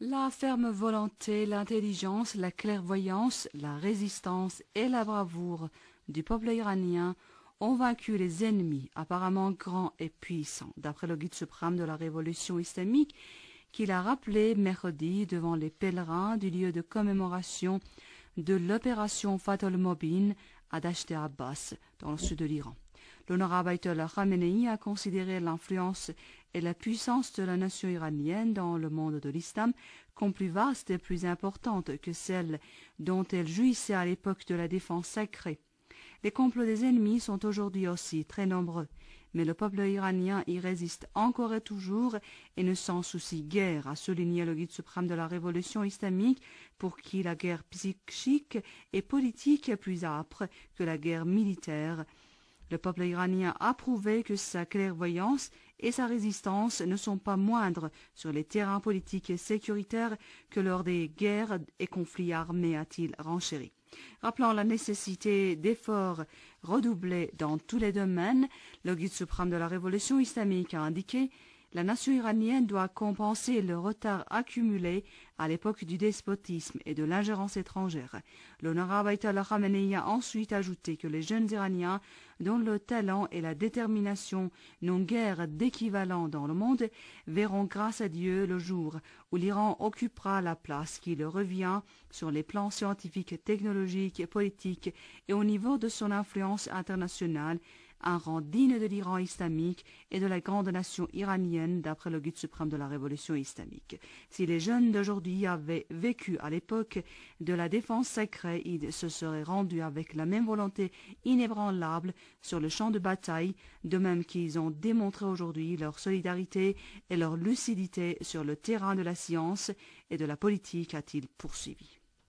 La ferme volonté, l'intelligence, la clairvoyance, la résistance et la bravoure du peuple iranien ont vaincu les ennemis apparemment grands et puissants, d'après le guide suprême de la révolution islamique, qu'il a rappelé mercredi devant les pèlerins du lieu de commémoration de l'opération Fatal Mobin à Dasht Abbas, dans le sud de l'Iran. L'honorable Ayatollah Khamenei a considéré l'influence et la puissance de la nation iranienne dans le monde de l'islam comme plus vaste et plus importante que celle dont elle jouissait à l'époque de la défense sacrée. Les complots des ennemis sont aujourd'hui aussi très nombreux, mais le peuple iranien y résiste encore et toujours et ne s'en soucie guère, a souligné le guide suprême de la révolution islamique, pour qui la guerre psychique et politique est plus âpre que la guerre militaire. Le peuple iranien a prouvé que sa clairvoyance et sa résistance ne sont pas moindres sur les terrains politiques et sécuritaires que lors des guerres et conflits armés, a-t-il renchéri. Rappelant la nécessité d'efforts redoublés dans tous les domaines, le guide suprême de la révolution islamique a indiqué: la nation iranienne doit compenser le retard accumulé à l'époque du despotisme et de l'ingérence étrangère. L'honorable Ayatollah Khamenei a ensuite ajouté que les jeunes Iraniens, dont le talent et la détermination n'ont guère d'équivalent dans le monde, verront grâce à Dieu le jour où l'Iran occupera la place qui le revient sur les plans scientifiques, technologiques, politiques et au niveau de son influence internationale, un rang digne de l'Iran islamique et de la grande nation iranienne, d'après le guide suprême de la révolution islamique. Si les jeunes d'aujourd'hui avaient vécu à l'époque de la défense sacrée, ils se seraient rendus avec la même volonté inébranlable sur le champ de bataille, de même qu'ils ont démontré aujourd'hui leur solidarité et leur lucidité sur le terrain de la science et de la politique, a-t-il poursuivi.